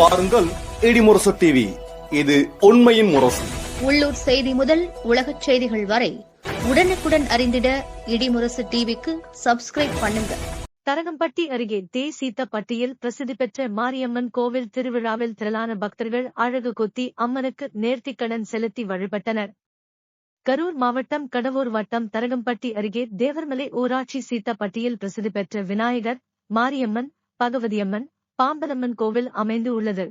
பாருங்கள் இடிமுரசு டிவி. இது உண்மையின் முரசு. உள்ளூர் செய்தி முதல் உலகச் செய்திகள் வரை உடனுக்குடன் அறிந்திட இடிமுரசு டிவிக்கு சப்ஸ்கிரைப் பண்ணுங்க. தரகம்பட்டி அருகே தேசீத்தப்பட்டியில் பிரசித்தி பெற்ற மாரியம்மன் கோவில் திருவிழாவில் திரளான பக்தர்கள் அழகு குத்தி அம்மனுக்கு நேர்த்திக்கடன் செலுத்தி வழிபட்டனர். கரூர் மாவட்டம் கடவூர் வட்டம் தரகம்பட்டி அருகே தேவர்மலை ஊராட்சி சீத்தப்பட்டியில் பிரசித்தி பெற்ற விநாயகர், மாரியம்மன், பகவதியம்மன், பாம்பலம்மன் கோவில் அமைந்து உள்ளது.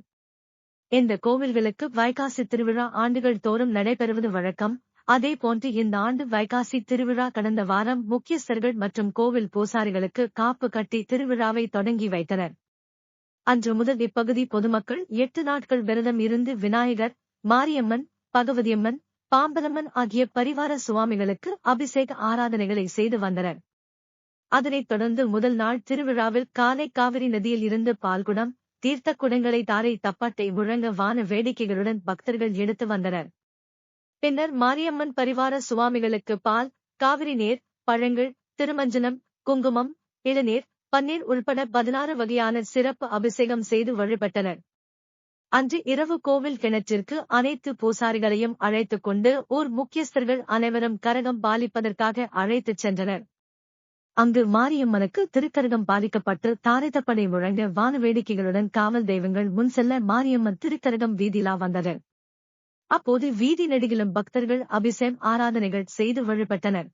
இந்த கோவில்களுக்கு வைகாசி திருவிழா ஆண்டுகள் தோறும் நடைபெறுவது வழக்கம். அதே போன்று இந்த ஆண்டு வைகாசி திருவிழா கடந்த வாரம் முக்கியஸ்தர்கள் மற்றும் கோவில் பூசாரிகளுக்கு காப்பு கட்டி திருவிழாவை தொடங்கி வைத்தனர். அன்று முதல் இப்பகுதி பொதுமக்கள் 8 நாட்கள் விரதம் இருந்து விநாயகர், மாரியம்மன், பகவதியம்மன், பாம்பலம்மன் ஆகிய பரிவார சுவாமிகளுக்கு அபிஷேக ஆராதனைகளை செய்து வந்தனர். அதனைத் தொடர்ந்து முதல் நாள் திருவிழாவில் காலை காவிரி நதியில் இருந்து பால்குடம், தீர்த்த குடங்களை தாரை தப்பாட்டை முழங்க வான வேடிக்கைகளுடன் பக்தர்கள் எடுத்து வந்தனர். பின்னர் மாரியம்மன் பரிவார சுவாமிகளுக்கு பால், காவிரி நீர், பழங்கள், திருமஞ்சனம், குங்குமம், இளநீர், பன்னீர் உள்பட 16 வகையான சிறப்பு அபிஷேகம் செய்து வழிபட்டனர். அன்று இரவு கோவில் கிணற்றிற்கு அனைத்து பூசாரிகளையும் அழைத்துக் கொண்டு ஊர் முக்கியஸ்தர்கள் அனைவரும் கரகம் பாலிப்பதற்காக அழைத்துச் சென்றனர். அங்கு மாரியம்மனுக்கு திருக்கரகம் பாலிக்கப்பட்டு தாரைத்தப்படை முழங்க வான வேடிக்கைகளுடன் காவல் தெய்வங்கள் முன் செல்ல மாரியம்மன் திருக்கரகம் வீதியிலா வந்தனர். அப்போது வீதி நெடுகிலும் பக்தர்கள் அபிஷேகம் ஆராதனைகள் செய்து வழிபட்டனர்.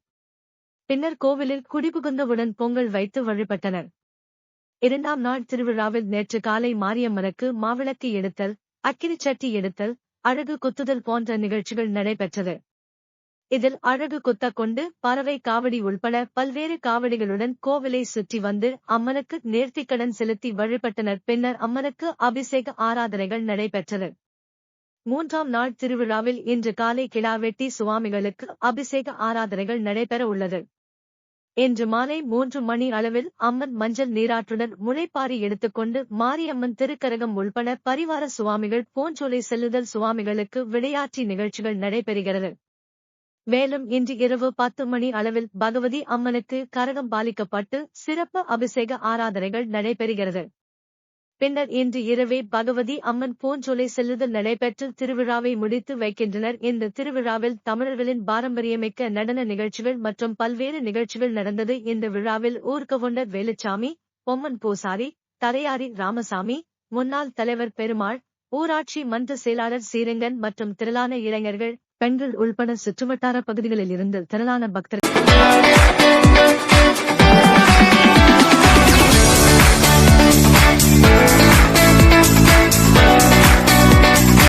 பின்னர் கோவிலில் குடிபுகுந்தவுடன் பொங்கல் வைத்து வழிபட்டனர். 2ஆம் நாள் திருவிழாவில் நேற்று காலை மாரியம்மனுக்கு மாவிளக்கு எடுத்தல், அக்கினி சட்டி எடுத்தல், அழகு குத்துதல் போன்ற நிகழ்ச்சிகள் நடைபெற்றது. இதில் அழகு குத்த கொண்டு பறவை காவடி உள்பட பல்வேறு காவடிகளுடன் கோவிலை சுற்றி வந்து அம்மனுக்கு நேர்த்திக்கடன் செலுத்தி வழிபட்டனர். பின்னர் அம்மனுக்கு அபிஷேக ஆராதனைகள் நடைபெற்றது. 3ஆம் நாள் திருவிழாவில் இன்று காலை கிடாவெட்டி சுவாமிகளுக்கு அபிஷேக ஆராதனைகள் நடைபெற உள்ளது. இன்று மாலை 3 மணி அளவில் அம்மன் மஞ்சள் நீராற்றுடன் முளைப்பாரி எடுத்துக்கொண்டு மாரியம்மன் திருக்கரகம் உள்பட பரிவார சுவாமிகள் பூஞ்சோலை செல்லுதல் சுவாமிகளுக்கு விளையாட்டு நிகழ்ச்சிகள் நடைபெறுகிறது. மேலும் இன்று இரவு 10 மணி அளவில் பகவதி அம்மனுக்கு கரகம் பாலிக்கப்பட்டு சிறப்பு அபிஷேக ஆராதனைகள் நடைபெறுகிறது. பின்னர் இன்று இரவே பகவதி அம்மன் பூஞ்சோலை செல்லுதல் நடைபெற்று திருவிழாவை முடித்து வைக்கின்றனர். இந்த திருவிழாவில் தமிழர்களின் பாரம்பரியமிக்க நடன நிகழ்ச்சிகள் மற்றும் பல்வேறு நிகழ்ச்சிகள் நடந்தது. இந்த விழாவில் ஊர்கவுண்டர் வேலுச்சாமி, பொம்மன் பூசாரி, தரையாரி ராமசாமி, முன்னாள் தலைவர் பெருமாள், ஊராட்சி மன்ற செயலாளர் சீரங்கன் மற்றும் திரளான இளைஞர்கள், பெண்கள் உள்பட சுற்றுவட்டார பகுதிகளில் இருந்து திரளான பக்தர்கள்